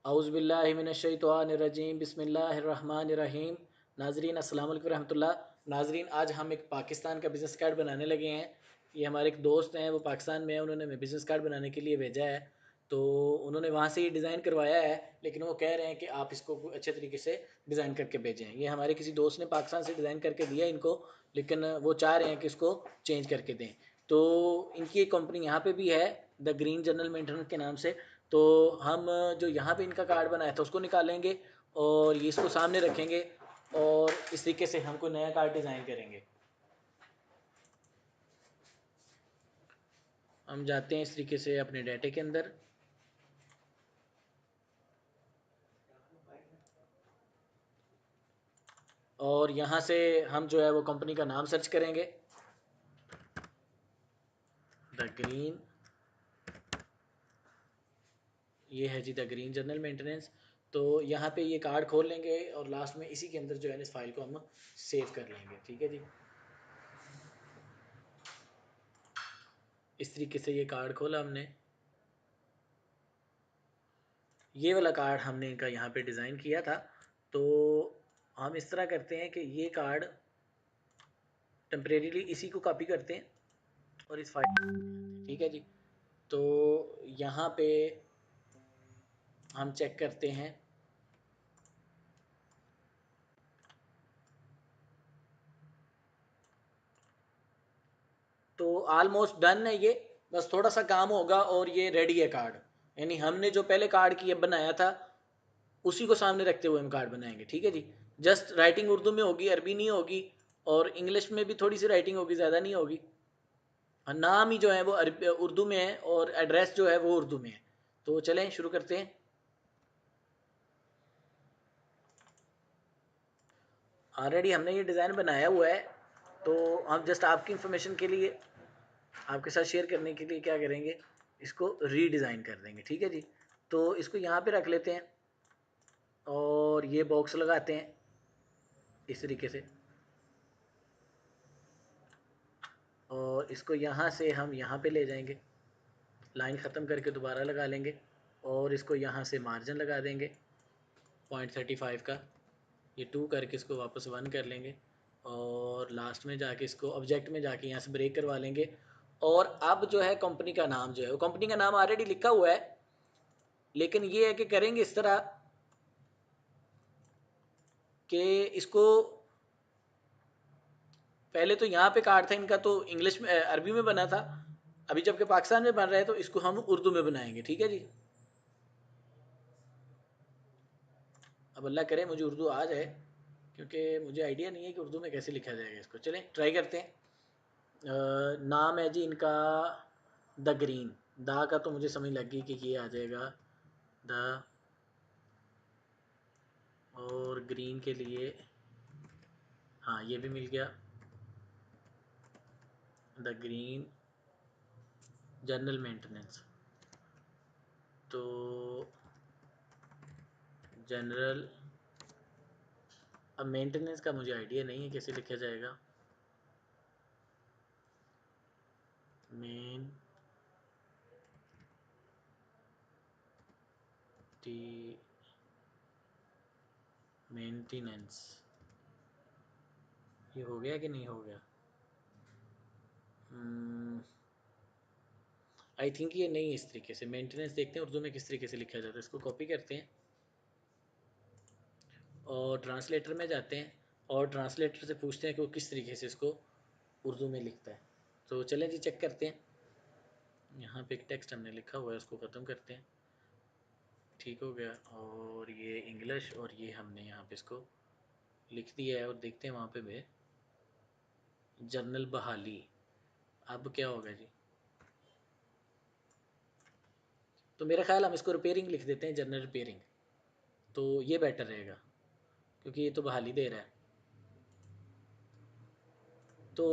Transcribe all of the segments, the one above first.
औज़ुबिल्लाहिमिनश्शैतानिर्रजीम बिस्मिल्लाहिर्रहमानिर्रहीम। नाजरीन अस्सलाम वालेकुम रहमतुल्लाह। नाजरीन, आज हम एक पाकिस्तान का बिज़नेस कार्ड बनाने लगे हैं। ये हमारे एक दोस्त हैं, वो पाकिस्तान में है, उन्होंने हमें बिज़नेस कार्ड बनाने के लिए भेजा है। तो उन्होंने वहाँ से ये डिज़ाइन करवाया है, लेकिन वो कह रहे हैं कि आप इसको अच्छे तरीके से डिज़ाइन करके भेजें। ये हमारे किसी दोस्त ने पाकिस्तान से डिज़ाइन करके दिया इनको, लेकिन वो चाह रहे हैं कि इसको चेंज करके दें। तो इनकी एक कंपनी यहाँ पे भी है, द ग्रीन जनरल मेंटेनेंस के नाम से। तो हम जो यहाँ पे इनका कार्ड बनाया था उसको निकालेंगे और ये इसको सामने रखेंगे और इस तरीके से हम कोई नया कार्ड डिज़ाइन करेंगे। हम जाते हैं इस तरीके से अपने डाटे के अंदर और यहाँ से हम जो है वो कंपनी का नाम सर्च करेंगे, द ग्रीन। ये है जी द ग्रीन जनरल मेंटेनेंस। तो यहाँ पे ये कार्ड खोल लेंगे और लास्ट में इसी के अंदर जो है इस फाइल को हम सेव कर लेंगे। ठीक है जी, इस तरीके से ये कार्ड खोला हमने। ये वाला कार्ड हमने इनका यहाँ पे डिज़ाइन किया था। तो हम इस तरह करते हैं कि ये कार्ड टेम्परेरीली इसी को कॉपी करते हैं और इस फाइल, ठीक है जी। तो यहाँ पे हम चेक करते हैं, तो ऑलमोस्ट डन है ये। बस थोड़ा सा काम होगा और ये रेडी है कार्ड। यानी हमने जो पहले कार्ड की बनाया था उसी को सामने रखते हुए हम कार्ड बनाएंगे। ठीक है जी, जस्ट राइटिंग उर्दू में होगी, अरबी नहीं होगी, और इंग्लिश में भी थोड़ी सी राइटिंग होगी, ज़्यादा नहीं होगी। नाम ही जो है वो उर्दू में है और एड्रेस जो है वो उर्दू में है। तो चलें शुरू करते हैं। ऑलरेडी हमने ये डिज़ाइन बनाया हुआ है, तो हम जस्ट आपकी इंफॉर्मेशन के लिए, आपके साथ शेयर करने के लिए क्या करेंगे, इसको रीडिज़ाइन कर देंगे। ठीक है जी, तो इसको यहाँ पे रख लेते हैं और ये बॉक्स लगाते हैं इस तरीके से, और इसको यहाँ से हम यहाँ पे ले जाएंगे, लाइन ख़त्म करके दोबारा लगा लेंगे और इसको यहाँ से मार्जिन लगा देंगे 0.35 का। ये 2 करके इसको वापस 1 कर लेंगे और लास्ट में जाके इसको ऑब्जेक्ट में जाके यहाँ से ब्रेक करवा लेंगे। और अब जो है कंपनी का नाम जो है वो, कंपनी का नाम ऑलरेडी लिखा हुआ है, लेकिन ये है कि करेंगे इस तरह कि इसको, पहले तो यहाँ पे कार्ड था इनका तो इंग्लिश में अरबी में बना था, अभी जबकि पाकिस्तान में बन रहा है तो इसको हम उर्दू में बनाएंगे। ठीक है जी, अब अल्लाह करे मुझे उर्दू आ जाए, क्योंकि मुझे आइडिया नहीं है कि उर्दू में कैसे लिखा जाएगा इसको। चलें ट्राई करते हैं। नाम है जी इनका द ग्रीन। दा का तो मुझे समझ लग गई कि ये आ जाएगा द, और ग्रीन के लिए हाँ ये भी मिल गया, द ग्रीन जनरल मेंटेनेंस। तो जनरल, अब मेंटेनेंस का मुझे आइडिया नहीं है कैसे लिखा जाएगा। मेन टी मेंटेनेंस, ये हो गया कि नहीं हो गया? आई थिंक ये नहीं, इस तरीके से मेंटेनेंस देखते हैं उर्दू में किस तरीके से लिखा जाता है। इसको कॉपी करते हैं और ट्रांसलेटर में जाते हैं और ट्रांसलेटर से पूछते हैं कि वो किस तरीके से इसको उर्दू में लिखता है। तो चलें जी चेक करते हैं। यहाँ पे एक टेक्स्ट हमने लिखा हुआ है, उसको ख़त्म करते हैं। ठीक हो गया, और ये इंग्लिश और ये हमने यहाँ पे इसको लिख दिया है और देखते हैं वहाँ पे भी जर्नल बहाली। अब क्या होगा जी? तो मेरा ख्याल हम इसको रिपेयरिंग लिख देते हैं, जनरल रिपेयरिंग, तो ये बेटर रहेगा क्योंकि ये तो बहाली दे रहा है। तो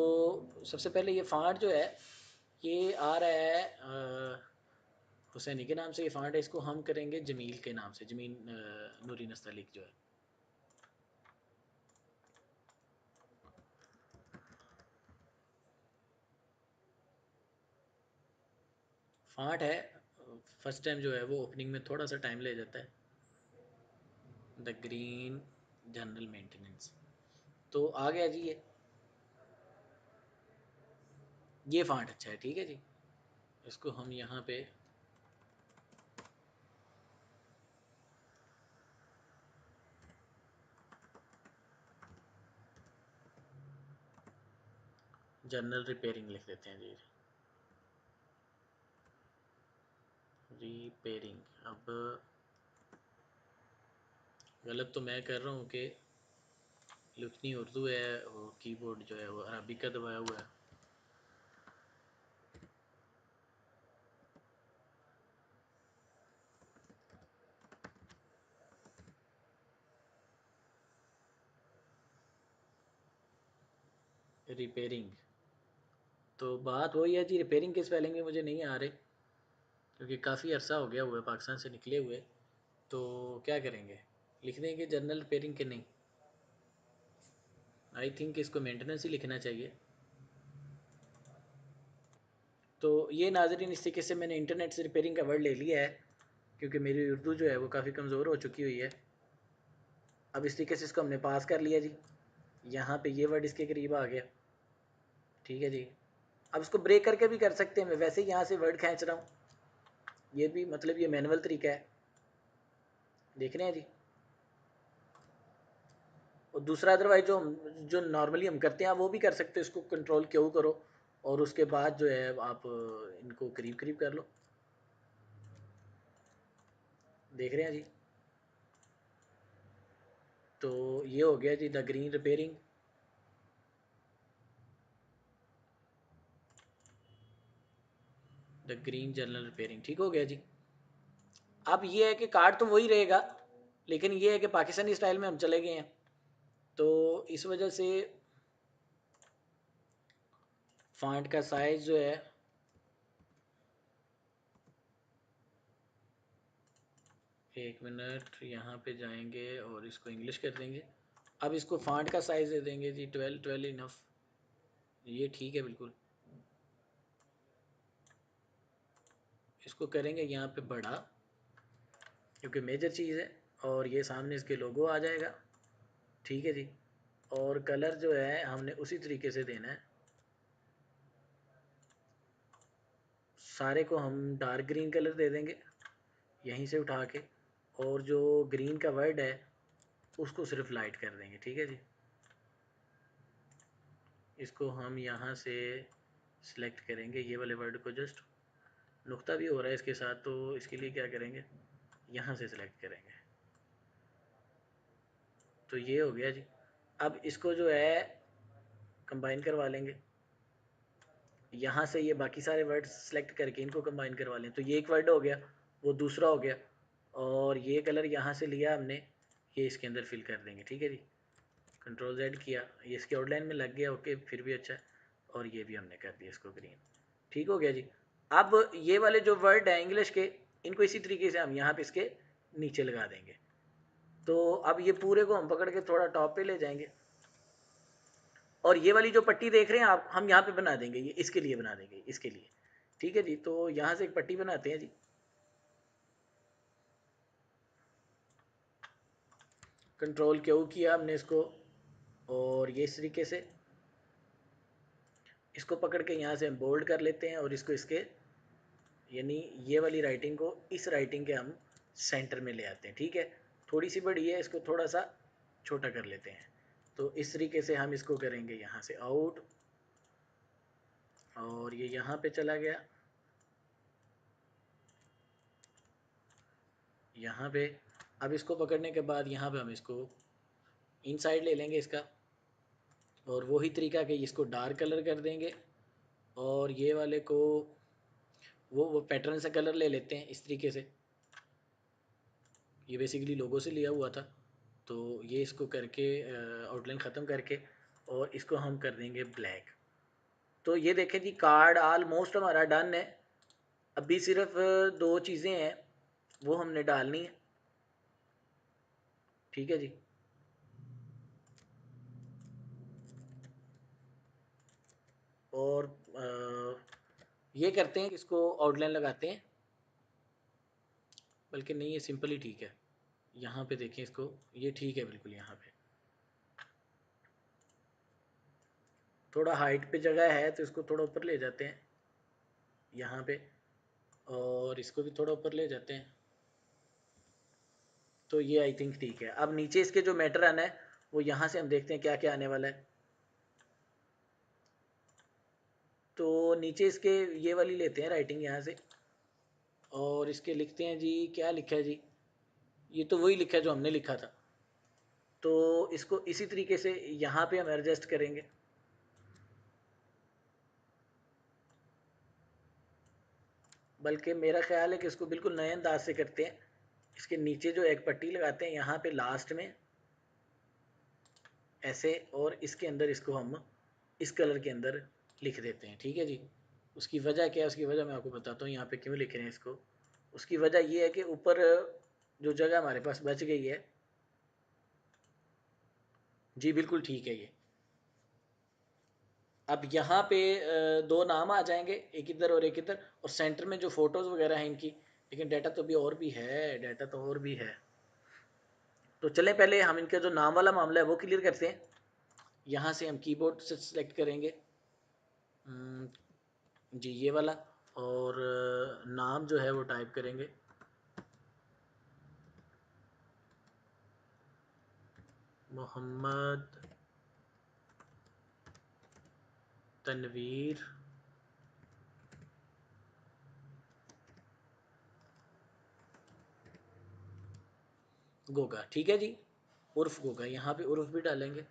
सबसे पहले ये फ़ॉन्ट जो है ये आ रहा है हुसैनी के नाम से, ये फ़ॉन्ट है, इसको हम करेंगे जमील के नाम से, जमील नूरी नस्तलीक जो है फ़ॉन्ट है। फर्स्ट टाइम जो है वो ओपनिंग में थोड़ा सा टाइम ले जाता है, द ग्रीन जनरल मेंटेनेंस। तो आ गया जी ये फ़ॉन्ट अच्छा है, ठीक है जी। इसको हम यहाँ पे जनरल रिपेयरिंग लिख देते हैं जी। रिपेयरिंग। अब गलत तो मैं कर रहा हूँ कि लिखनी उर्दू है और कीबोर्ड जो है वो अरबी का दबाया हुआ है। रिपेयरिंग। तो बात वही है जी, रिपेयरिंग के स्पेलिंग भी मुझे नहीं आ रहे, क्योंकि काफ़ी अरसा हो गया हुआ है पाकिस्तान से निकले हुए। तो क्या करेंगे, लिख देंगे जनरल रिपेयरिंग के नहीं? आई थिंक इसको मेंटेनेंस ही लिखना चाहिए। तो ये नाज़रीन इस तरीके से मैंने इंटरनेट से रिपेयरिंग का वर्ड ले लिया है, क्योंकि मेरी उर्दू जो है वो काफ़ी कमज़ोर हो चुकी हुई है। अब इस तरीके से इसको हमने पास कर लिया जी। यहाँ पे ये वर्ड इसके करीब आ गया, ठीक है जी। अब इसको ब्रेक करके भी कर सकते हैं, मैं वैसे ही यहाँ से वर्ड खींच रहा हूँ, ये भी मतलब ये मैनुअल तरीका है, देख रहे हैं जी। और दूसरा अदरवाइज जो नॉर्मली हम करते हैं आप वो भी कर सकते हो, इसको कंट्रोल क्यों करो और उसके बाद जो है आप इनको करीब करीब कर लो, देख रहे हैं जी। तो ये हो गया जी the green repairing. The green journal repairing ठीक हो गया जी। अब ये है कि कार्ड तो वही रहेगा, लेकिन ये है कि पाकिस्तानी स्टाइल में हम चले गए हैं, तो इस वजह से फॉन्ट का साइज़ जो है, एक मिनट, यहाँ पे जाएंगे और इसको इंग्लिश कर देंगे। अब इसको फॉन्ट का साइज़ दे देंगे जी 12 इनफ, ये ठीक है बिल्कुल। इसको करेंगे यहाँ पे बड़ा, क्योंकि मेजर चीज़ है, और ये सामने इसके लोगो आ जाएगा, ठीक है जी। और कलर जो है हमने उसी तरीके से देना है, सारे को हम डार्क ग्रीन कलर दे देंगे यहीं से उठा के, और जो ग्रीन का वर्ड है उसको सिर्फ लाइट कर देंगे, ठीक है जी। इसको हम यहाँ से सिलेक्ट करेंगे, ये वाले वर्ड को जस्ट, नुक्ता भी हो रहा है इसके साथ, तो इसके लिए क्या करेंगे, यहाँ से सिलेक्ट करेंगे, तो ये हो गया जी। अब इसको जो है कंबाइन करवा लेंगे, यहाँ से ये बाकी सारे वर्ड सेलेक्ट करके इनको कंबाइन करवा लें, तो ये एक वर्ड हो गया, वो दूसरा हो गया, और ये कलर यहाँ से लिया हमने, ये इसके अंदर फिल कर देंगे, ठीक है जी। कंट्रोल जेड किया, ये इसके आउटलाइन में लग गया, ओके, फिर भी अच्छा है। और ये भी हमने कर दिया इसको ग्रीन, ठीक हो गया जी। अब ये वाले जो वर्ड हैं इंग्लिश के, इनको इसी तरीके से हम यहाँ पे इसके नीचे लगा देंगे। तो अब ये पूरे को हम पकड़ के थोड़ा टॉप पे ले जाएंगे, और ये वाली जो पट्टी देख रहे हैं आप, हम यहाँ पे बना देंगे, ये इसके लिए बना देंगे, इसके लिए, ठीक है जी। तो यहाँ से एक पट्टी बनाते हैं जी, कंट्रोल क्यू किया हमने इसको, और ये इस तरीके से इसको पकड़ के यहाँ से हम बोल्ड कर लेते हैं, और इसको इसके, यानी ये वाली राइटिंग को इस राइटिंग के हम सेंटर में ले आते हैं, ठीक है। थोड़ी सी बड़ी है, इसको थोड़ा सा छोटा कर लेते हैं, तो इस तरीके से हम इसको करेंगे यहाँ से आउट, और ये यहाँ पे चला गया, यहाँ पे। अब इसको पकड़ने के बाद यहाँ पे हम इसको इनसाइड ले लेंगे इसका, और वही तरीका कि इसको डार्क कलर कर देंगे, और ये वाले को वो पैटर्न से कलर ले लेते हैं इस तरीके से, ये बेसिकली लोगो से लिया हुआ था। तो ये इसको करके आउटलाइन ख़त्म करके, और इसको हम कर देंगे ब्लैक। तो ये देखें जी, कार्ड आलमोस्ट हमारा डन है। अभी सिर्फ दो चीज़ें हैं, वो हमने डालनी है, ठीक है जी। और ये करते हैं कि इसको आउटलाइन लगाते हैं, बल्कि नहीं, ये सिंपल ही ठीक है, यहाँ पे देखें इसको, ये ठीक है बिल्कुल। यहाँ पे थोड़ा हाइट पे जगह है तो इसको थोड़ा ऊपर ले जाते हैं यहाँ पे, और इसको भी थोड़ा ऊपर ले जाते हैं। तो ये आई थिंक ठीक है। अब नीचे इसके जो मैटर आना है वो यहाँ से हम देखते हैं क्या क्या आने वाला है। तो नीचे इसके ये वाली लेते हैं राइटिंग यहाँ से, और इसके लिखते हैं जी, क्या लिखा है जी, ये तो वही लिखा है जो हमने लिखा था। तो इसको इसी तरीके से यहाँ पे हम एडजस्ट करेंगे। बल्कि मेरा ख्याल है कि इसको बिल्कुल नए अंदाज से करते हैं। इसके नीचे जो एक पट्टी लगाते हैं यहाँ पे लास्ट में ऐसे, और इसके अंदर इसको हम इस कलर के अंदर लिख देते हैं। ठीक है जी। उसकी वजह क्या है, उसकी वजह मैं आपको बताता हूँ यहाँ पे क्यों लिख रहे हैं इसको। उसकी वजह ये है कि ऊपर जो जगह हमारे पास बच गई है, जी बिल्कुल ठीक है ये। अब यहाँ पे दो नाम आ जाएंगे, एक इधर और एक इधर, और सेंटर में जो फोटोज़ वगैरह हैं इनकी। लेकिन डाटा तो अभी और भी है, डाटा तो और भी है। तो चलें पहले हम इनका जो नाम वाला मामला है वो क्लियर करते हैं। यहाँ से हम कीबोर्ड से सिलेक्ट करेंगे जी ये वाला, और नाम जो है वो टाइप करेंगे मोहम्मद तनवीर गोगा। ठीक है जी, उर्फ गोगा। यहाँ पे उर्फ भी डालेंगे।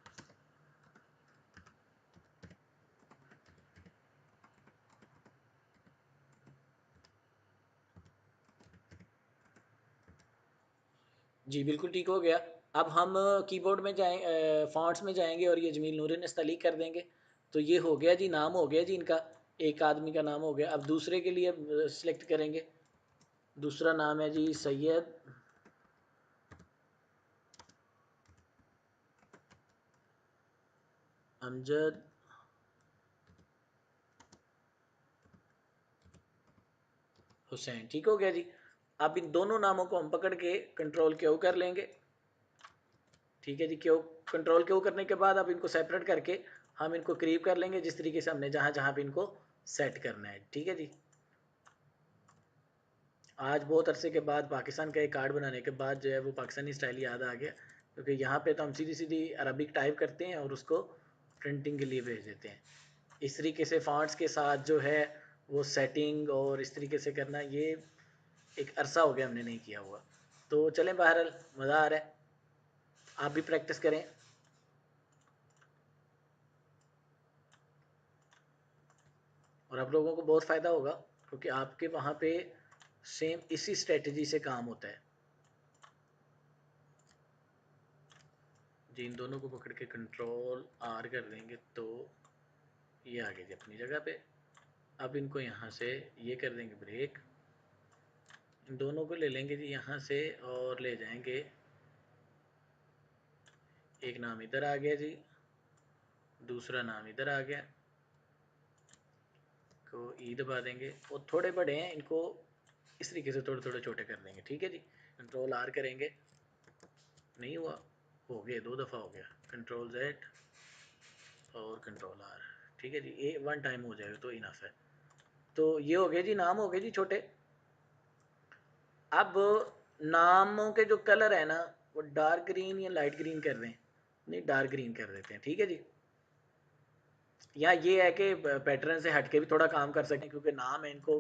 जी बिल्कुल ठीक हो गया। अब हम कीबोर्ड में जाएं, फॉन्ट्स में जाएंगे और ये जमील नूरी नस्तली कर देंगे। तो ये हो गया जी, नाम हो गया जी इनका, एक आदमी का नाम हो गया। अब दूसरे के लिए सिलेक्ट करेंगे। दूसरा नाम है जी सैयद अमजद हुसैन। ठीक हो गया जी। अब इन दोनों नामों को हम पकड़ के कंट्रोल क्यू कर लेंगे। ठीक है जी, क्यू कंट्रोल क्यू करने के बाद अब इनको सेपरेट करके हम इनको करीब कर लेंगे जिस तरीके से हमने जहाँ जहाँ पे इनको सेट करना है। ठीक है जी। आज बहुत अरसे के बाद पाकिस्तान का एक कार्ड बनाने के बाद जो है वो पाकिस्तानी स्टाइल याद आ गया, क्योंकि यहाँ पे तो हम सीधी सीधी अरबिक टाइप करते हैं और उसको प्रिंटिंग के लिए भेज देते हैं। इस तरीके से फ़ॉन्ट्स के साथ जो है वो सेटिंग और इस तरीके से करना, ये एक अरसा हो गया हमने नहीं किया हुआ। तो चलें, बहरहाल मज़ा आ रहा है, आप भी प्रैक्टिस करें और आप लोगों को बहुत फ़ायदा होगा, क्योंकि आपके वहाँ पे सेम इसी स्ट्रेटजी से काम होता है। जी इन दोनों को पकड़ के कंट्रोल आर कर देंगे तो ये आ गए जी अपनी जगह पे। अब इनको यहाँ से ये कर देंगे ब्रेक। इन दोनों को ले लेंगे जी यहाँ से और ले जाएंगे, एक नाम इधर आ गया जी, दूसरा नाम इधर आ गया, को ई दबा देंगे। और थोड़े बड़े हैं, इनको इस तरीके से थोड़े थोड़े छोटे कर देंगे। ठीक है जी। कंट्रोल आर करेंगे, नहीं हुआ, हो गया, दो दफ़ा हो गया। कंट्रोल जेड और कंट्रोल आर। ठीक है जी, ये वन टाइम हो जाएगा तो इनफ है। तो ये हो गए जी, नाम हो गए जी छोटे। अब नामों के जो कलर है ना वो डार्क ग्रीन या लाइट ग्रीन कर दें। नहीं, डार्क ग्रीन कर देते हैं। ठीक है जी। यहाँ ये है कि पैटर्न से हट के भी थोड़ा काम कर सकें, क्योंकि नाम है, इनको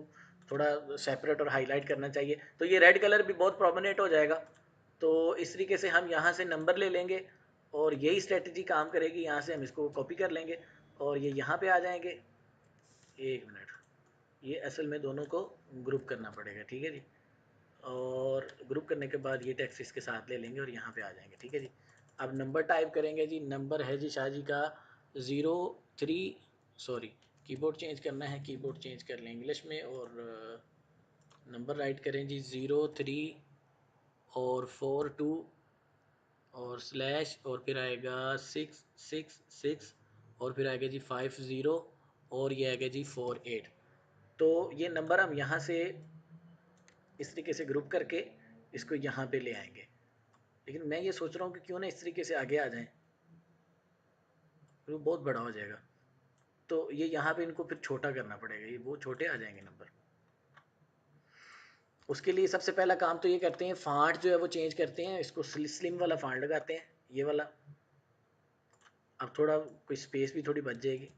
थोड़ा सेपरेट और हाईलाइट करना चाहिए। तो ये रेड कलर भी बहुत प्रोमिनेंट हो जाएगा। तो इस तरीके से हम यहाँ से नंबर ले लेंगे और यही स्ट्रेटजी काम करेगी। यहाँ से हम इसको कॉपी कर लेंगे और ये यहाँ पे आ जाएंगे। एक मिनट, ये असल में दोनों को ग्रुप करना पड़ेगा। ठीक है जी। और ग्रुप करने के बाद ये टेक्स्ट इसके साथ ले लेंगे और यहाँ पे आ जाएंगे। ठीक है जी। अब नंबर टाइप करेंगे जी। नंबर है जी शाह जी का 03, सॉरी कीबोर्ड चेंज करना है, कीबोर्ड चेंज कर लें इंग्लिश में, और नंबर राइट करें जी 03 और 42 और स्लैश, और फिर आएगा 666, और फिर आएगा जी 50, और ये आएगा जी 48। तो ये नंबर हम यहाँ से इस तरीके से ग्रुप करके इसको यहाँ पे ले आएंगे। लेकिन मैं ये सोच रहा हूँ कि क्यों ना इस तरीके से आगे आ जाएं, फिर वो बहुत बड़ा हो जाएगा। तो ये यहाँ पे इनको फिर छोटा करना पड़ेगा, ये बहुत छोटे आ जाएंगे नंबर। उसके लिए सबसे पहला काम तो ये करते हैं, फांट जो है वो चेंज करते हैं, इसको स्लिम वाला फांट लगाते हैं, ये वाला। अब थोड़ा कोई स्पेस भी थोड़ी बच जाएगी।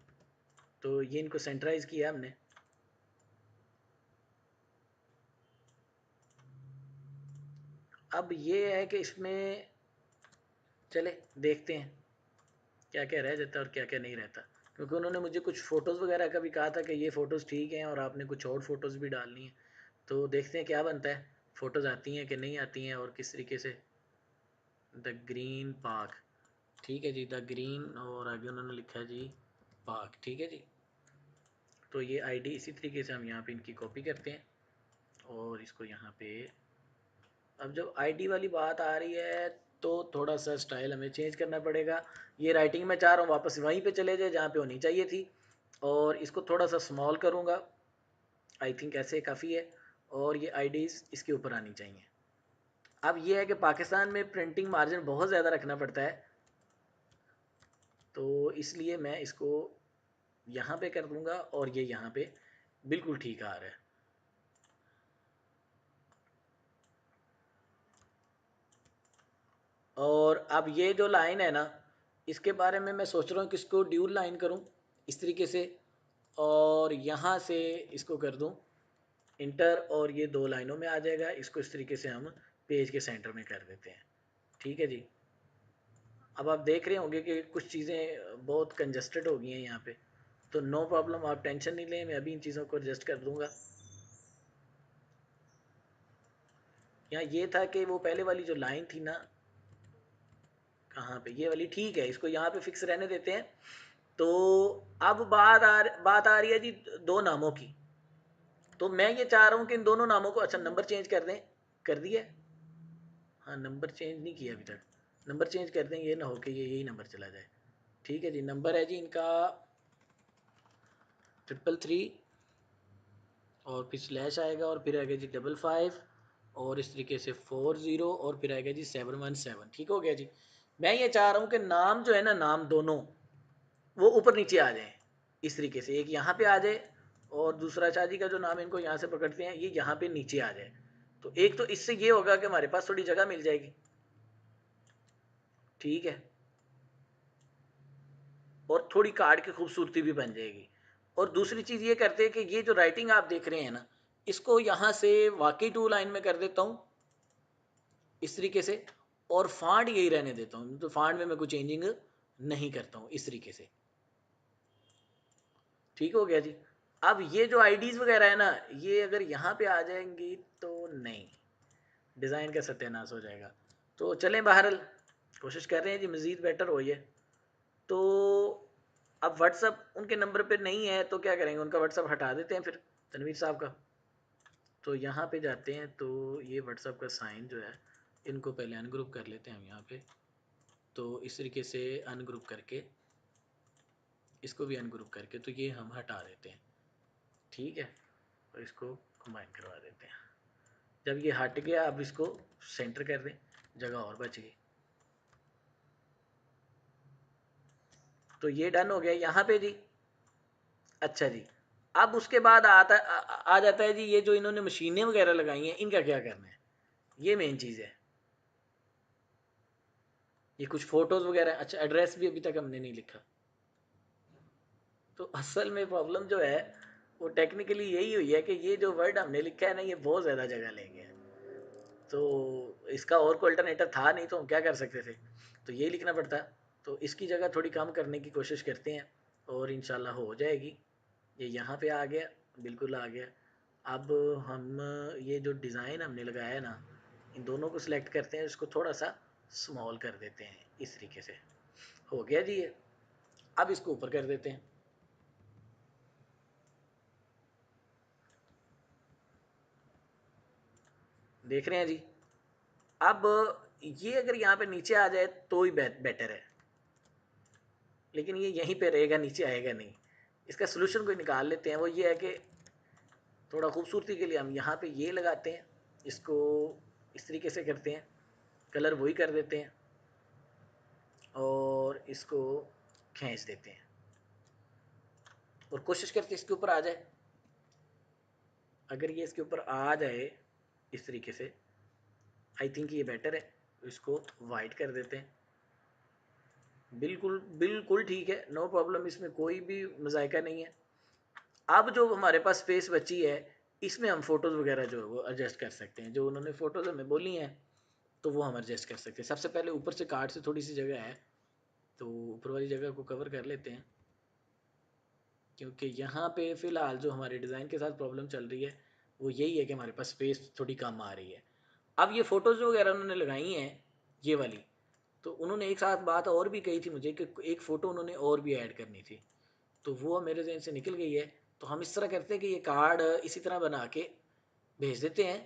तो ये इनको सेंटराइज किया हमने। अब ये है कि इसमें चले देखते हैं क्या क्या रह जाता है और क्या क्या नहीं रहता, क्योंकि उन्होंने मुझे कुछ फ़ोटोज़ वगैरह का भी कहा था कि ये फ़ोटोज़ ठीक हैं और आपने कुछ और फ़ोटोज़ भी डालनी है। तो देखते हैं क्या बनता है, फ़ोटोज़ आती हैं कि नहीं आती हैं और किस तरीके से। द ग्रीन पार्क, ठीक है जी, द ग्रीन, और आगे उन्होंने लिखा है जी पार्क, ठीक है जी। तो ये आईडी इसी तरीके से हम यहाँ पे इनकी कॉपी करते हैं और इसको यहाँ पे। अब जब आईडी वाली बात आ रही है तो थोड़ा सा स्टाइल हमें चेंज करना पड़ेगा। ये राइटिंग मैं चाह रहा हूँ वापस वहीं पे चले जाए जहाँ पे होनी चाहिए थी, और इसको थोड़ा सा स्मॉल करूँगा। आई थिंक ऐसे काफ़ी है, और ये आईडीज़ इसके ऊपर आनी चाहिए। अब ये है कि पाकिस्तान में प्रिंटिंग मार्जिन बहुत ज़्यादा रखना पड़ता है, तो इसलिए मैं इसको यहाँ पे कर दूँगा और ये यहाँ पे बिल्कुल ठीक आ रहा है। और अब ये जो लाइन है ना, इसके बारे में मैं सोच रहा हूँ कि इसको ड्यूल लाइन करूँ इस तरीके से, और यहाँ से इसको कर दूँ इंटर, और ये दो लाइनों में आ जाएगा। इसको इस तरीके से हम पेज के सेंटर में कर देते हैं, ठीक है जी। अब आप देख रहे होंगे कि कुछ चीज़ें बहुत कंजस्टेड हो गई हैं यहाँ पे, तो नो प्रॉब्लम, आप टेंशन नहीं लें, मैं अभी इन चीज़ों को एडजस्ट कर दूँगा। यहाँ ये था कि वो पहले वाली जो लाइन थी ना, कहाँ पे, ये वाली ठीक है, इसको यहाँ पे फिक्स रहने देते हैं। तो अब बात आ रही है जी दो नामों की। तो मैं ये चाह रहा हूँ कि इन दोनों नामों को, अच्छा नंबर चेंज कर दें, कर दिए। हाँ, नंबर चेंज नहीं किया अभी तक, नंबर चेंज कर दें, ये ना हो कि ये यही नंबर चला जाए। ठीक है जी, नंबर है जी इनका 333, और फिर स्लैश आएगा, और फिर आएगा जी 55, और इस तरीके से 40, और फिर आएगा जी 717। ठीक हो गया जी। मैं ये चाह रहा हूँ कि नाम जो है ना, नाम दोनों वो ऊपर नीचे आ जाएं इस तरीके से, एक यहाँ पे आ जाए और दूसरा शादी का जो नाम इनको यहाँ से पकड़ते हैं ये यहाँ पे नीचे आ जाए। तो एक तो इससे ये होगा कि हमारे पास थोड़ी जगह मिल जाएगी, ठीक है, और थोड़ी कार्ड की खूबसूरती भी बन जाएगी। और दूसरी चीज़ ये करते हैं कि ये जो राइटिंग आप देख रहे हैं ना, इसको यहाँ से वाकई टू लाइन में कर देता हूँ इस तरीके से, और फांट यही रहने देता हूँ, तो फांट में मैं कोई चेंजिंग नहीं करता हूँ इस तरीके से। ठीक हो गया जी। अब ये जो आईडीज़ वगैरह है ना, ये अगर यहाँ पे आ जाएंगी तो नहीं, डिज़ाइन का सत्यानाश हो जाएगा। तो चलें, बहरहाल कोशिश कर रहे हैं जी मज़ीद बेटर हो ये। तो अब व्हाट्सअप उनके नंबर पे नहीं है तो क्या करेंगे, उनका व्हाट्सअप हटा देते हैं फिर, तनवीर साहब का। तो यहाँ पे जाते हैं, तो ये व्हाट्सअप का साइन जो है, इनको पहले अनग्रुप कर लेते हैं हम यहाँ पे। तो इस तरीके से अनग्रुप करके, इसको भी अनग्रुप करके, तो ये हम हटा देते हैं, ठीक है, और इसको कंबाइन करवा देते हैं। जब ये हट गया, अब इसको सेंटर कर दें, जगह और बच गई। तो ये डन हो गया यहाँ पे जी। अच्छा जी, अब उसके बाद आ जाता है जी ये जो इन्होंने मशीनें वगैरह लगाई हैं, इनका क्या करना है, ये मेन चीज़ है। ये कुछ फ़ोटोज़ वगैरह, अच्छा एड्रेस भी अभी तक हमने नहीं लिखा। तो असल में प्रॉब्लम जो है वो टेक्निकली यही हुई है कि ये जो वर्ड हमने लिखा है ना, ये बहुत ज़्यादा जगह ले गया है। तो इसका और कोई अल्टरनेटिव था नहीं, तो हम क्या कर सकते थे, तो ये लिखना पड़ता। तो इसकी जगह थोड़ी कम करने की कोशिश करते हैं, और इंशाल्लाह हो जाएगी। ये यहाँ पे आ गया, बिल्कुल आ गया। अब हम ये जो डिज़ाइन हमने लगाया है ना, इन दोनों को सिलेक्ट करते हैं, इसको थोड़ा सा स्मॉल कर देते हैं इस तरीके से। हो गया जी ये। अब इसको ऊपर कर देते हैं, देख रहे हैं जी। अब ये अगर यहाँ पे नीचे आ जाए तो ही बेटर है, लेकिन ये यहीं पे रहेगा, नीचे आएगा नहीं। इसका सोल्यूशन कोई निकाल लेते हैं, वो ये है कि थोड़ा खूबसूरती के लिए हम यहाँ पे ये लगाते हैं, इसको इस तरीके से करते हैं, कलर वही कर देते हैं और इसको खींच देते हैं और कोशिश करते हैं इसके ऊपर आ जाए। अगर ये इसके ऊपर आ जाए इस तरीके से, आई थिंक ये बेटर है। इसको वाइट कर देते हैं। बिल्कुल बिल्कुल ठीक है, नो प्रॉब्लम, इसमें कोई भी मजायका नहीं है। अब जो हमारे पास स्पेस बची है, इसमें हम फोटोज़ वगैरह जो है वो एडजस्ट कर सकते हैं। जो उन्होंने फ़ोटोज़ हमें बोली हैं तो वो हम एडजस्ट कर सकते हैं। सबसे पहले ऊपर से कार्ड से थोड़ी सी जगह है, तो ऊपर वाली जगह को कवर कर लेते हैं, क्योंकि यहाँ पे फ़िलहाल जो हमारे डिज़ाइन के साथ प्रॉब्लम चल रही है वो यही है कि हमारे पास स्पेस थोड़ी कम आ रही है। अब ये फ़ोटोज़ वगैरह उन्होंने लगाई हैं ये वाली, तो उन्होंने एक साथ बात और भी कही थी मुझे कि एक फ़ोटो उन्होंने और भी ऐड करनी थी, तो वो मेरे जहन से निकल गई है। तो हम इस तरह करते हैं कि ये कार्ड इसी तरह बना के भेज देते हैं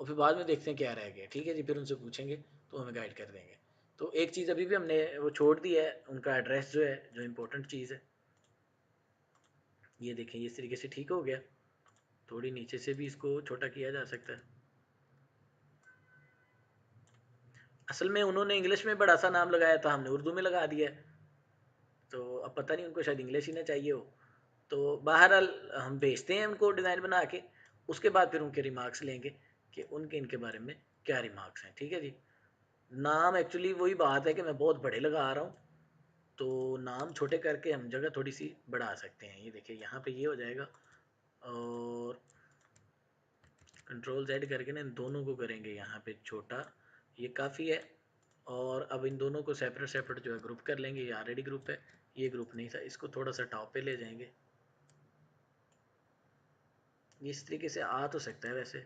और फिर बाद में देखते हैं क्या रह गया। ठीक है जी, फिर उनसे पूछेंगे तो हमें गाइड कर देंगे। तो एक चीज़ अभी भी हमने वो छोड़ दी है, उनका एड्रेस जो है, जो इम्पोर्टेंट चीज़ है। ये देखें, ये इस तरीके से ठीक हो गया। थोड़ी नीचे से भी इसको छोटा किया जा सकता है। असल में उन्होंने इंग्लिश में बड़ा सा नाम लगाया था, हमने उर्दू में लगा दिया है, तो अब पता नहीं उनको शायद इंग्लिश ही ना चाहिए हो। तो बहरहाल हम भेजते हैं उनको डिज़ाइन बना के, उसके बाद फिर उनके रिमार्क्स लेंगे कि उनके इनके बारे में क्या रिमार्क्स हैं। ठीक है जी। नाम एक्चुअली वही बात है कि मैं बहुत बड़े लगा रहा हूँ, तो नाम छोटे करके हम जगह थोड़ी सी बढ़ा सकते हैं। ये देखिए यहाँ पे ये हो जाएगा और कंट्रोल Z करके ना इन दोनों को करेंगे यहाँ पे छोटा, ये काफ़ी है। और अब इन दोनों को सेपरेट सेपरेट जो है ग्रुप कर लेंगे। ये ऑलरेडी ग्रुप है, ये ग्रुप नहीं था, इसको थोड़ा सा टॉप पे ले जाएंगे। ये इस तरीके से आ तो सकता है वैसे,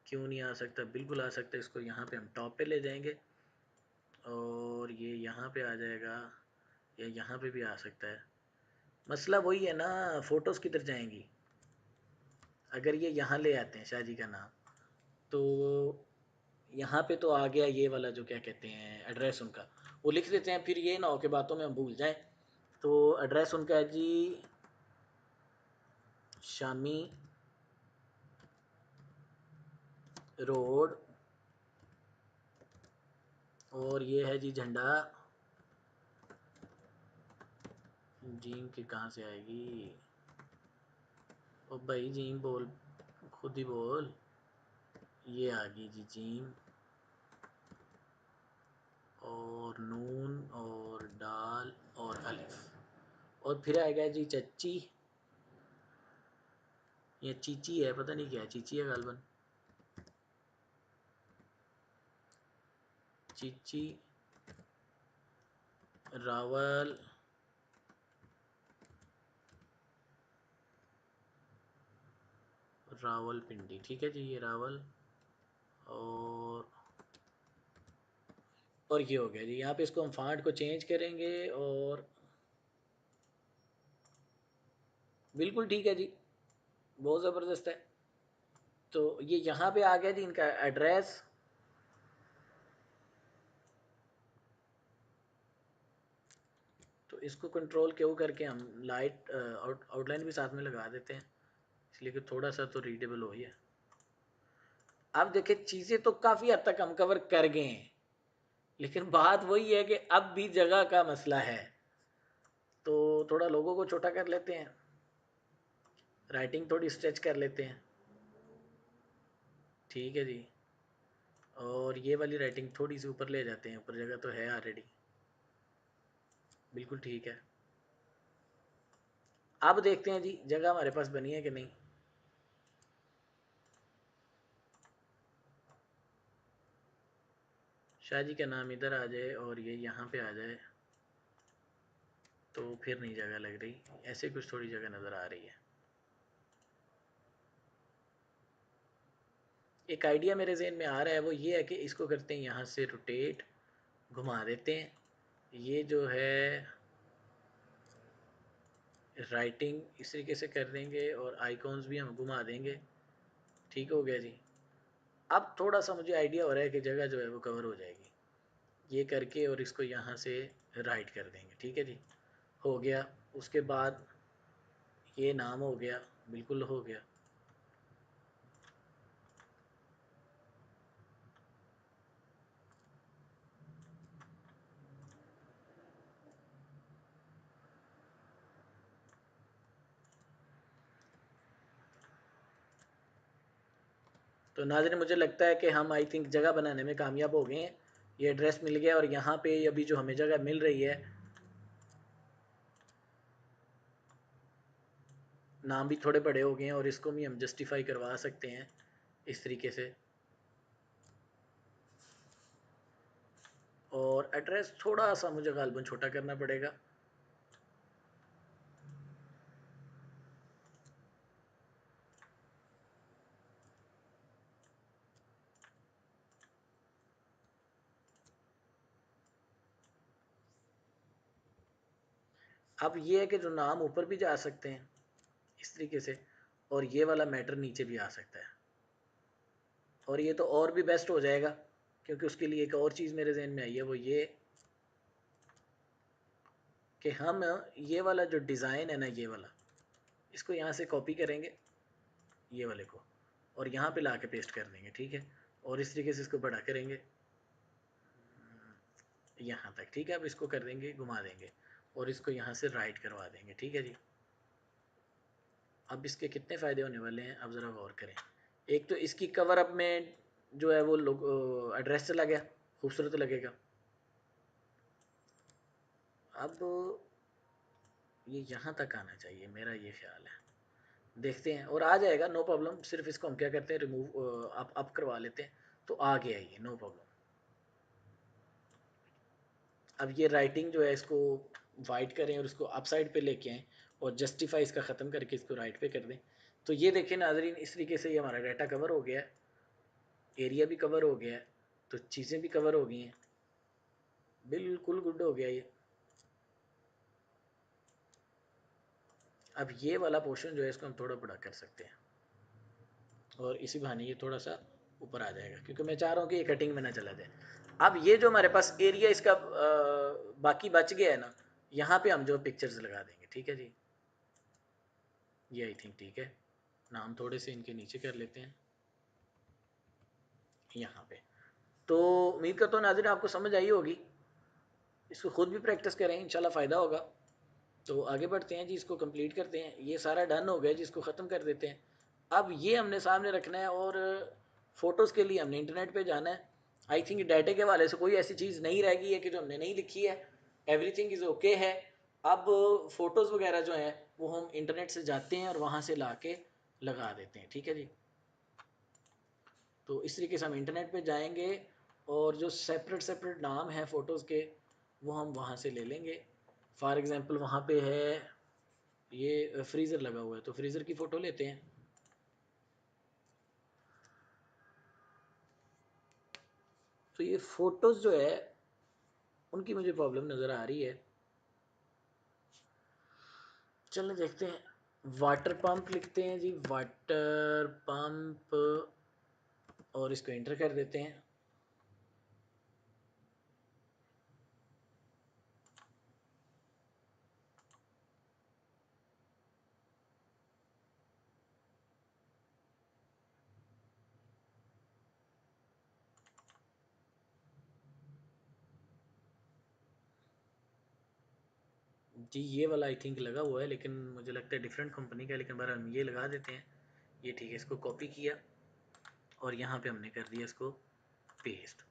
क्यों नहीं आ सकता, बिल्कुल आ सकता है। इसको यहाँ पे हम टॉप पे ले जाएंगे और ये यहाँ पे आ जाएगा, या यहाँ पे भी आ सकता है। मसला वही है ना, फ़ोटोज़ किधर जाएंगी। अगर ये यहाँ ले आते हैं शाहजी का नाम, तो यहाँ पे तो आ गया ये वाला जो क्या कहते हैं एड्रेस उनका, वो लिख देते हैं, फिर ये ना हो के बातों में हम भूल जाएं। तो एड्रेस उनका है जी शामी रोड, और ये है जी झंडा। जीम की कहाँ से आएगी, ओ भाई जीम बोल, खुद ही बोल। ये आ गई जी जीम, और नून और दाल और अलिफ, और फिर आएगा जी चच्ची, ये चीची है, पता नहीं क्या है, चीची है गालबन, चीची, रावल, रावल पिंडी। ठीक है जी, ये रावल, और ये हो गया जी। यहाँ पे इसको हम फॉन्ट को चेंज करेंगे और बिल्कुल ठीक है जी, बहुत ज़बरदस्त है। तो ये यहाँ पे आ गया जी इनका एड्रेस। तो इसको कंट्रोल क्यों करके हम लाइट आउटलाइन भी साथ में लगा देते हैं, इसलिए कि थोड़ा सा तो रीडेबल हो ही है। अब देखिए चीज़ें तो काफ़ी हद तक हम कवर कर गए हैं, लेकिन बात वही है कि अब भी जगह का मसला है। तो थोड़ा लोगों को छोटा कर लेते हैं, राइटिंग थोड़ी स्ट्रेच कर लेते हैं। ठीक है जी, और ये वाली राइटिंग थोड़ी सी ऊपर ले जाते हैं, ऊपर जगह तो है ऑलरेडी। बिल्कुल ठीक है। अब देखते हैं जी जगह हमारे पास बनी है कि नहीं। शाहजी का नाम इधर आ जाए और ये यहाँ पे आ जाए, तो फिर नहीं जगह लग रही, ऐसे कुछ थोड़ी जगह नज़र आ रही है। एक आइडिया मेरे जहन में आ रहा है, वो ये है कि इसको करते हैं यहाँ से रोटेट, घुमा देते हैं। ये जो है राइटिंग इस तरीके से कर देंगे और आइकॉन्स भी हम घुमा देंगे। ठीक हो गया जी। अब थोड़ा सा मुझे आइडिया हो रहा है कि जगह जो है वो कवर हो जाएगी, ये करके, और इसको यहाँ से राइट कर देंगे। ठीक है जी, हो गया। उसके बाद ये नाम हो गया, बिल्कुल हो गया। तो नाज़रीन मुझे लगता है कि हम आई थिंक जगह बनाने में कामयाब हो गए हैं। ये एड्रेस मिल गया और यहाँ पे अभी जो हमें जगह मिल रही है, नाम भी थोड़े बड़े हो गए हैं और इसको भी हम जस्टिफाई करवा सकते हैं इस तरीके से। और एड्रेस थोड़ा सा मुझे गालबन छोटा करना पड़ेगा। अब ये है कि जो नाम ऊपर भी जा सकते हैं इस तरीके से, और ये वाला मैटर नीचे भी आ सकता है। और ये तो और भी बेस्ट हो जाएगा, क्योंकि उसके लिए एक और चीज़ मेरे जहन में आई है, वो ये कि हम ये वाला जो डिज़ाइन है ना, ये वाला, इसको यहाँ से कॉपी करेंगे ये वाले को, और यहाँ पे ला के पेस्ट कर देंगे, ठीक है। और इस तरीके से इसको बड़ा करेंगे यहाँ तक, ठीक है। अब इसको कर देंगे, घुमा देंगे और इसको यहाँ से राइट करवा देंगे, ठीक है जी। अब इसके कितने फ़ायदे होने वाले हैं, अब ज़रा गौर करें। एक तो इसकी कवर अप में जो है वो लोग एड्रेस चला गया, खूबसूरत लगेगा। अब ये यहाँ तक आना चाहिए, मेरा ये ख्याल है। देखते हैं, और आ जाएगा, नो प्रॉब्लम। सिर्फ इसको हम क्या करते हैं, रिमूव अप करवा लेते हैं, तो आ गया ये, नो प्रॉब्लम। अब ये राइटिंग जो है इसको वाइट करें और इसको अप साइड पे लेके आएँ और जस्टिफाई इसका ख़त्म करके इसको राइट पे कर दें। तो ये देखें नाज़रीन, इस तरीके से ये हमारा डाटा कवर हो गया है, एरिया भी कवर हो गया है, तो चीज़ें भी कवर हो गई हैं, बिल्कुल गुड हो गया ये। अब ये वाला पोर्शन जो है इसको हम थोड़ा बड़ा कर सकते हैं और इसी बहाने ये थोड़ा सा ऊपर आ जाएगा, क्योंकि मैं चाह रहा हूँ कि ये कटिंग में ना चला जाए। अब ये जो हमारे पास एरिया इसका बाकी बच गया है ना, यहाँ पे हम जो पिक्चर्स लगा देंगे, ठीक है जी। ये आई थिंक ठीक है। नाम थोड़े से इनके नीचे कर लेते हैं यहाँ पे। तो उम्मीद करता हूँ नाज़रीन आपको समझ आई होगी, इसको खुद भी प्रैक्टिस करें, इंशाल्लाह फ़ायदा होगा। तो आगे बढ़ते हैं जी, इसको कंप्लीट करते हैं। ये सारा डन हो गया जी, इसको ख़त्म कर देते हैं। अब ये हमने सामने रखना है और फ़ोटोज़ के लिए हमने इंटरनेट पे जाना है। आई थिंक डाटे के हवाले से कोई ऐसी चीज़ नहीं रह गई है कि जो हमने नहीं लिखी है, एवरीथिंग इज़ ओके है। अब फ़ोटोज़ वगैरह जो हैं वो हम इंटरनेट से जाते हैं और वहाँ से ला के लगा देते हैं, ठीक है जी। तो इस तरीके से हम इंटरनेट पे जाएंगे और जो सेपरेट सेपरेट नाम हैं फ़ोटोज़ के, वो हम वहाँ से ले लेंगे। फॉर एग्ज़ाम्पल वहाँ पे है ये फ्रीज़र लगा हुआ है, तो फ्रीज़र की फ़ोटो लेते हैं। तो ये फ़ोटोज़ जो है उनकी मुझे प्रॉब्लम नज़र आ रही है। चलिए देखते हैं। वाटर पंप लिखते हैं जी, वाटर पंप, और इसको एंटर कर देते हैं। जी ये वाला आई थिंक लगा हुआ है, लेकिन मुझे लगता है डिफरेंट कंपनी का है, लेकिन बार हम ये लगा देते हैं। ये ठीक है, इसको कॉपी किया और यहाँ पे हमने कर दिया इसको पेस्ट,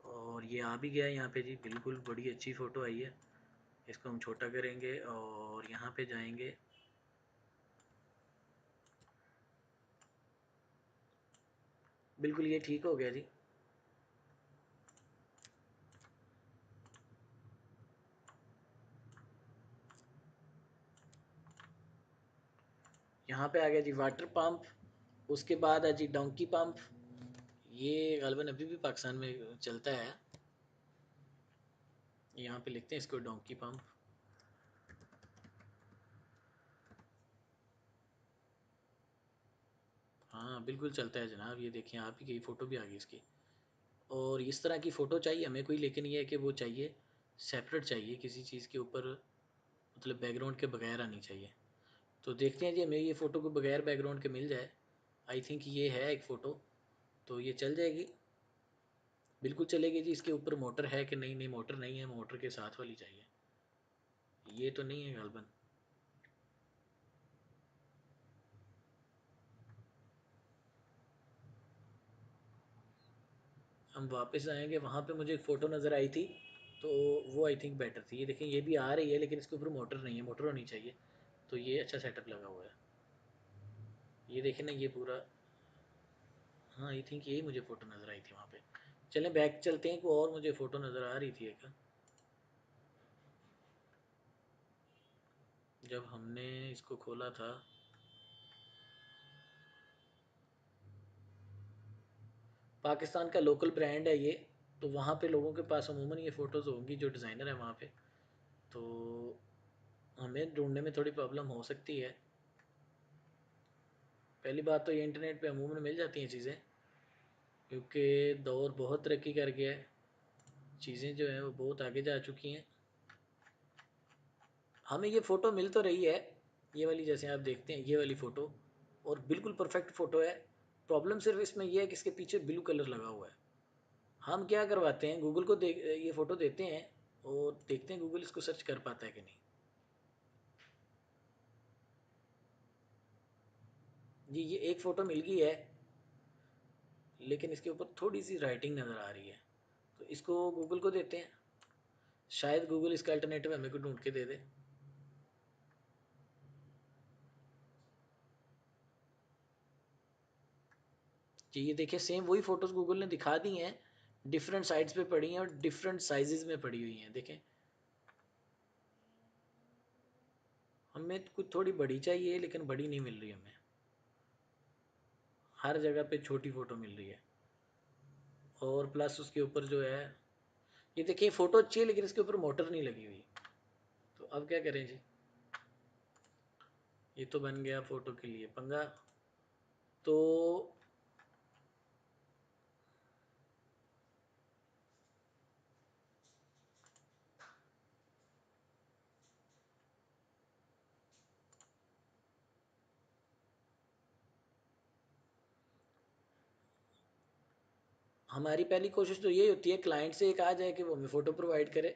और ये आ भी गया यहाँ पे जी, बिल्कुल बड़ी अच्छी फ़ोटो आई है। इसको हम छोटा करेंगे और यहाँ पे जाएंगे, बिल्कुल ये ठीक हो गया जी। यहाँ पे आ गया जी वाटर पंप। उसके बाद है जी डोंकी पंप। ये गालिबन अभी भी पाकिस्तान में चलता है। यहाँ पे लिखते हैं इसको डोंकी पंप। हाँ बिल्कुल चलता है जनाब, ये देखें आप ही की फ़ोटो भी आ गई इसकी। और इस तरह की फ़ोटो चाहिए हमें कोई, लेकिन ये है कि वो चाहिए सेपरेट, चाहिए किसी चीज़ के ऊपर, मतलब बैकग्राउंड के बगैर आनी चाहिए। तो देखते हैं जी हमें ये फ़ोटो को बगैर बैकग्राउंड के मिल जाए। आई थिंक ये है एक फ़ोटो, तो ये चल जाएगी, बिल्कुल चलेगी जी। इसके ऊपर मोटर है कि नहीं? नहीं मोटर नहीं है, मोटर के साथ वाली चाहिए। ये तो नहीं है गालबन। हम वापस आएंगे, वहाँ पे मुझे एक फ़ोटो नज़र आई थी, तो वो आई थिंक बेटर थी। ये देखें, ये भी आ रही है लेकिन इसके ऊपर मोटर नहीं है, मोटर होनी चाहिए। तो ये अच्छा सेटअप लगा हुआ है। ये देखें ना, ये पूरा, हाँ आई थिंक यही मुझे फ़ोटो नज़र आई थी वहाँ पे। चलें बैक चलते हैं, कोई और मुझे फ़ोटो नज़र आ रही थी एक, जब हमने इसको खोला था। पाकिस्तान का लोकल ब्रांड है ये, तो वहाँ पे लोगों के पास अमूमन ये फ़ोटोज़ होंगी जो डिज़ाइनर है वहाँ पे, तो हमें ढूंढने में थोड़ी प्रॉब्लम हो सकती है। पहली बात तो ये इंटरनेट पे अमूमन मिल जाती हैं चीज़ें, क्योंकि दौर बहुत तरक्की कर गया है, चीज़ें जो हैं वो बहुत आगे जा चुकी हैं। हमें ये फ़ोटो मिल तो रही है, ये वाली, जैसे आप देखते हैं ये वाली फ़ोटो, और बिल्कुल परफेक्ट फ़ोटो है। प्रॉब्लम सिर्फ इसमें यह है कि इसके पीछे ब्लू कलर लगा हुआ है। हम क्या करवाते हैं, गूगल को देख ये फ़ोटो देते हैं और देखते हैं गूगल इसको सर्च कर पाता है कि नहीं। जी ये एक फ़ोटो मिल गई है, लेकिन इसके ऊपर थोड़ी सी राइटिंग नज़र आ रही है, तो इसको गूगल को देते हैं, शायद गूगल इसका अल्टरनेटिव हमें को ढूंढ के दे दे। जी ये देखिए, सेम वही फ़ोटोज़ गूगल ने दिखा दी हैं, डिफरेंट साइट्स पे पड़ी हैं और डिफरेंट साइजेस में पड़ी हुई हैं। देखें, हमें कुछ थोड़ी बड़ी चाहिए लेकिन बड़ी नहीं मिल रही हमें, हर जगह पे छोटी फ़ोटो मिल रही है। और प्लस उसके ऊपर जो है, ये देखिए फ़ोटो अच्छी है लेकिन इसके ऊपर मोटर नहीं लगी हुई, तो अब क्या करें जी। ये तो बन गया फ़ोटो के लिए पंगा। तो हमारी पहली कोशिश तो यही होती है क्लाइंट से एक आ जाए कि वो हमें फ़ोटो प्रोवाइड करे।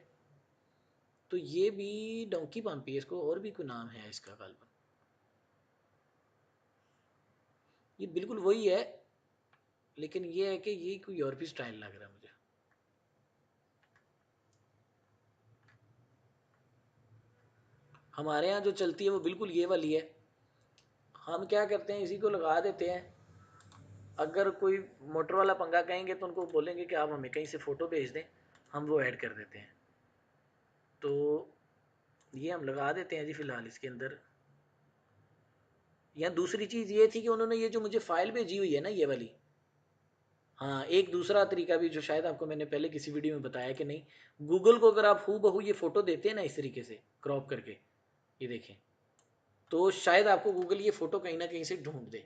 तो ये भी डोंकी पम्पी है, इसको और भी कोई नाम है इसका गालबन। ये बिल्कुल वही है, लेकिन ये है कि ये कोई यूरोपीय स्टाइल लग रहा है मुझे। हमारे यहाँ जो चलती है वो बिल्कुल ये वाली है। हम क्या करते हैं, इसी को लगा देते हैं। अगर कोई मोटर वाला पंगा कहेंगे तो उनको बोलेंगे कि आप हमें कहीं से फ़ोटो भेज दें, हम वो ऐड कर देते हैं। तो ये हम लगा देते हैं जी फ़िलहाल इसके अंदर। या दूसरी चीज़ ये थी कि उन्होंने ये जो मुझे फ़ाइल भेजी हुई है ना ये वाली, हाँ एक दूसरा तरीका भी जो शायद आपको मैंने पहले किसी वीडियो में बताया कि नहीं, गूगल को अगर आप हू बहू ये फ़ोटो देते हैं ना इस तरीके से क्रॉप करके, ये देखें, तो शायद आपको गूगल ये फ़ोटो कहीं ना कहीं से ढूंढ दे।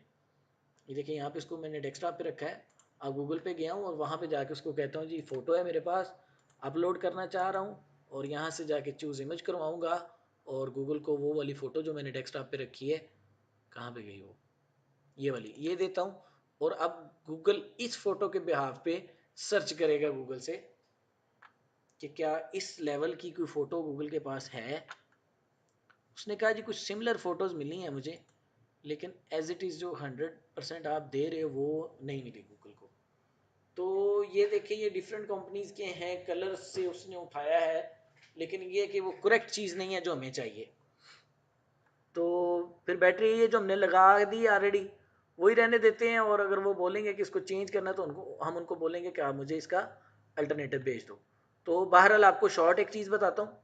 ये देखिए यहाँ पे इसको मैंने डेस्कटॉप पे रखा है, अब गूगल पे गया हूँ और वहाँ पे जाके उसको कहता हूँ जी फ़ोटो है मेरे पास, अपलोड करना चाह रहा हूँ, और यहाँ से जाके चूज़ इमेज करवाऊँगा, और गूगल को वो वाली फ़ोटो जो मैंने डेस्कटॉप पे रखी है, कहाँ पे गई वो, ये वाली, ये देता हूँ। और अब गूगल इस फ़ोटो के बिहाफ पे सर्च करेगा गूगल से कि क्या इस लेवल की कोई फ़ोटो गूगल के पास है। उसने कहा जी कुछ सिमिलर फ़ोटोज़ मिली हैं मुझे, लेकिन एज इट इज़ जो 100% आप दे रहे हो वो नहीं मिली गूगल को। तो ये देखिए, ये डिफरेंट कंपनीज के हैं, कलर से उसने उठाया है, लेकिन ये कि वो करेक्ट चीज़ नहीं है जो हमें चाहिए। तो फिर बैटरी ये जो हमने लगा दी ऑलरेडी वही रहने देते हैं, और अगर वो बोलेंगे कि इसको चेंज करना तो उनको हम उनको बोलेंगे कि आप मुझे इसका अल्टरनेटिव भेज दो। तो बहरहाल आपको शॉर्ट एक चीज़ बताता हूँ,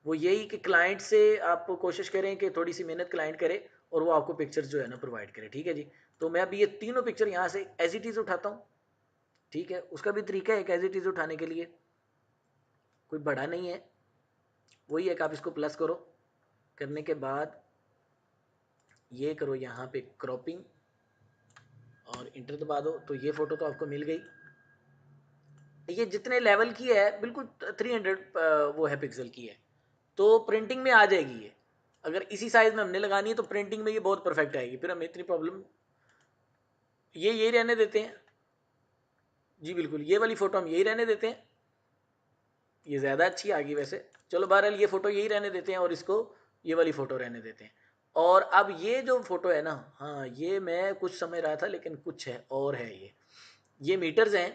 वो यही कि क्लाइंट से आप कोशिश करें कि थोड़ी सी मेहनत क्लाइंट करे और वो आपको पिक्चर्स जो है ना प्रोवाइड करे, ठीक है जी। तो मैं अभी ये तीनों पिक्चर यहाँ से एज इट इज़ उठाता हूँ, ठीक है। उसका भी तरीका है एक एज इट इज़ उठाने के लिए, कोई बड़ा नहीं है, वही है कि आप इसको प्लस करो, करने के बाद ये करो यहाँ पे क्रॉपिंग और इंटर दबा दो, तो ये फ़ोटो तो आपको मिल गई। ये जितने लेवल की है बिल्कुल 300 वो है पिक्सल की है, तो प्रिंटिंग में आ जाएगी ये। अगर इसी साइज़ में हमने लगानी है तो प्रिंटिंग में ये बहुत परफेक्ट आएगी, फिर हमें इतनी प्रॉब्लम, ये यही रहने देते हैं जी, बिल्कुल ये वाली फ़ोटो हम यही रहने देते हैं, ये ज़्यादा अच्छी आ गई वैसे। चलो बहरहाल ये फ़ोटो यही रहने देते हैं और इसको ये वाली फ़ोटो रहने देते हैं। और अब ये जो फ़ोटो है ना, हाँ ये मैं कुछ समझ रहा था लेकिन कुछ है और है ये मीटर्स हैं,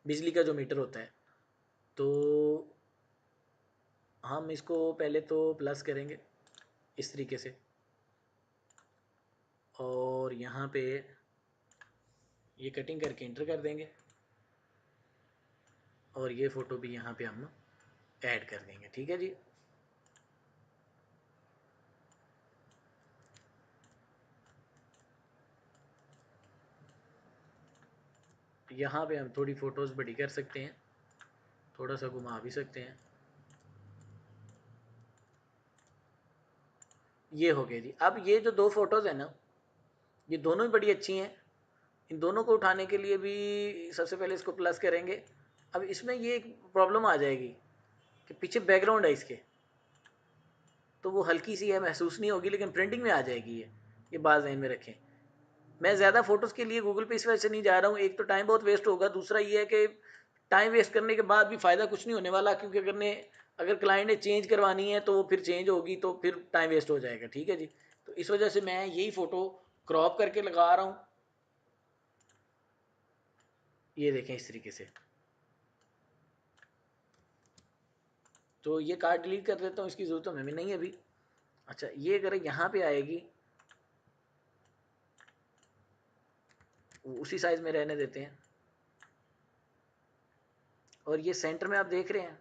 बिजली का जो मीटर होता है। तो हम इसको पहले तो प्लस करेंगे इस तरीके से, और यहाँ पे ये कटिंग करके इंटर कर देंगे, और ये फ़ोटो भी यहाँ पे हम ऐड कर देंगे। ठीक है जी। यहाँ पे हम थोड़ी फ़ोटोज़ बड़ी कर सकते हैं, थोड़ा सा घुमा भी सकते हैं। ये हो गया जी। अब ये जो दो फोटोज़ हैं ना, ये दोनों ही बड़ी अच्छी हैं। इन दोनों को उठाने के लिए भी सबसे पहले इसको प्लस करेंगे। अब इसमें ये एक प्रॉब्लम आ जाएगी कि पीछे बैकग्राउंड है इसके, तो वो हल्की सी है, महसूस नहीं होगी, लेकिन प्रिंटिंग में आ जाएगी ये बात ज़हन में रखें। मैं ज़्यादा फ़ोटोज़ के लिए गूगल पे इस वजह से नहीं जा रहा हूँ। एक तो टाइम बहुत वेस्ट होगा, दूसरा ये है कि टाइम वेस्ट करने के बाद भी फ़ायदा कुछ नहीं होने वाला, क्योंकि अगर क्लाइंट ने चेंज करवानी है तो वो फिर चेंज होगी, तो फिर टाइम वेस्ट हो जाएगा। ठीक है जी। तो इस वजह से मैं यही फ़ोटो क्रॉप करके लगा रहा हूँ। ये देखें इस तरीके से। तो ये कार्ड डिलीट कर देता हूँ, इसकी ज़रूरत हमें नहीं है अभी। अच्छा, ये अगर यहाँ पे आएगी, उसी साइज़ में रहने देते हैं। और ये सेंटर में आप देख रहे हैं,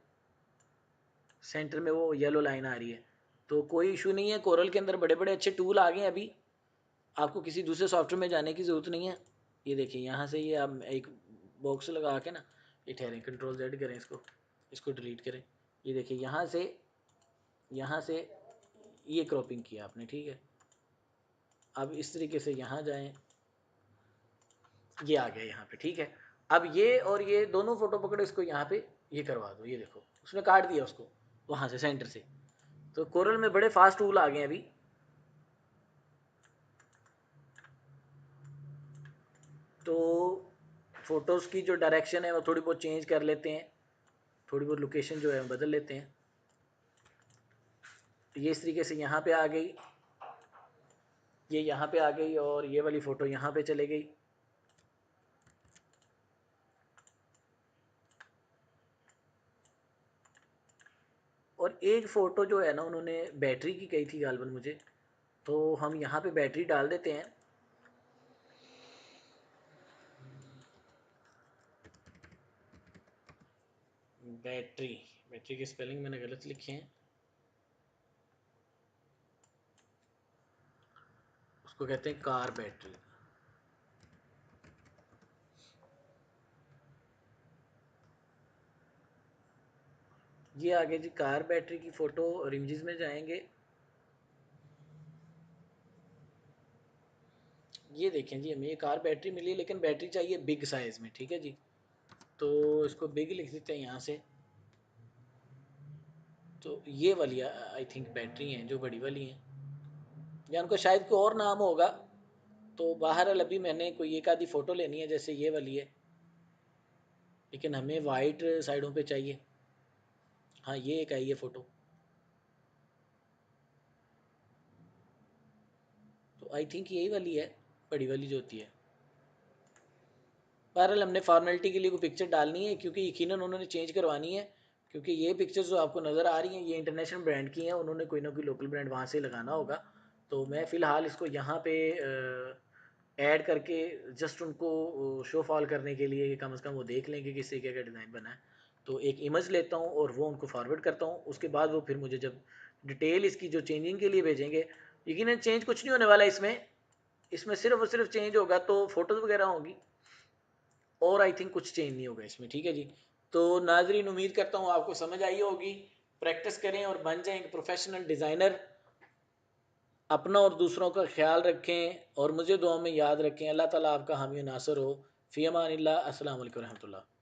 सेंटर में वो येलो लाइन आ रही है, तो कोई इशू नहीं है। कोरल के अंदर बड़े बड़े अच्छे टूल आ गए हैं अभी, आपको किसी दूसरे सॉफ्टवेयर में जाने की ज़रूरत नहीं है। ये देखिए, यहाँ से ये आप एक बॉक्स लगा के ना, ये ठहरें, कंट्रोल जेड करें, इसको डिलीट करें। ये देखिए, यहाँ से ये क्रॉपिंग किया आपने। ठीक है। अब इस तरीके से यहाँ जाएं, ये आ गया यहाँ पे। ठीक है। अब ये और ये दोनों फोटो पकड़ो, इसको यहाँ पे ये करवा दो। ये देखो, उसने काट दिया उसको वहाँ से, सेंटर से। तो कोरल में बड़े फास्ट टूल आ गए अभी। तो फोटोज़ की जो डायरेक्शन है वो थोड़ी बहुत चेंज कर लेते हैं, थोड़ी बहुत लोकेशन जो है बदल लेते हैं। तो ये इस तरीके से यहाँ पे आ गई, ये यहाँ पे आ गई, और ये वाली फ़ोटो यहाँ पे चले गई। और एक फ़ोटो जो है ना, उन्होंने बैटरी की कही थी गालबन मुझे, तो हम यहाँ पे बैटरी डाल देते हैं। बैटरी, बैटरी की स्पेलिंग मैंने गलत लिखे हैं, उसको कहते हैं कार बैटरी। ये आगे जी कार बैटरी की फ़ोटो, और इमेजेस में जाएंगे। ये देखें जी, हमें ये कार बैटरी मिली, लेकिन बैटरी चाहिए बिग साइज़ में। ठीक है जी। तो इसको बिग लिख देते हैं यहाँ से। तो ये वाली आई थिंक बैटरी हैं जो बड़ी वाली हैं, या उनका शायद कोई और नाम होगा। तो बहरहाल अभी मैंने कोई एक आधी फ़ोटो लेनी है, जैसे ये वाली है, लेकिन हमें वाइट साइडों पे चाहिए। हाँ, ये एक आई है फ़ोटो, तो आई थिंक यही वाली है, बड़ी वाली जो होती है। बहरहाल हमने फॉर्मेलिटी के लिए कोई पिक्चर डालनी है, क्योंकि यकीनन उन्होंने चेंज करवानी है, क्योंकि ये पिक्चर्स जो आपको नज़र आ रही हैं ये इंटरनेशनल ब्रांड की हैं, उन्होंने कोई ना कोई लोकल ब्रांड वहाँ से लगाना होगा। तो मैं फ़िलहाल इसको यहाँ पे ऐड करके जस्ट उनको शो फॉल करने के लिए, कि कम से कम वो देख लें कि किस तरीके का डिज़ाइन बना है। तो एक इमेज लेता हूँ और वो उनको फॉरवर्ड करता हूँ। उसके बाद वो फिर मुझे जब डिटेल इसकी जो चेंजिंग के लिए भेजेंगे, यकीनन चेंज कुछ नहीं होने वाला इसमें, इसमें सिर्फ और सिर्फ चेंज होगा तो फ़ोटोज़ वगैरह होंगी, और आई थिंक कुछ चेंज नहीं होगा इसमें। ठीक है जी। तो नाजरीन, उम्मीद करता हूँ आपको समझ आई होगी। प्रैक्टिस करें और बन जाएं एक प्रोफेशनल डिज़ाइनर। अपना और दूसरों का ख्याल रखें, और मुझे दुआ में याद रखें। अल्लाह ताला आपका हामी नासर हो। फ़ी अमानिल्लाह। अस्सलाम वालेकुम रहमतुल्लाह।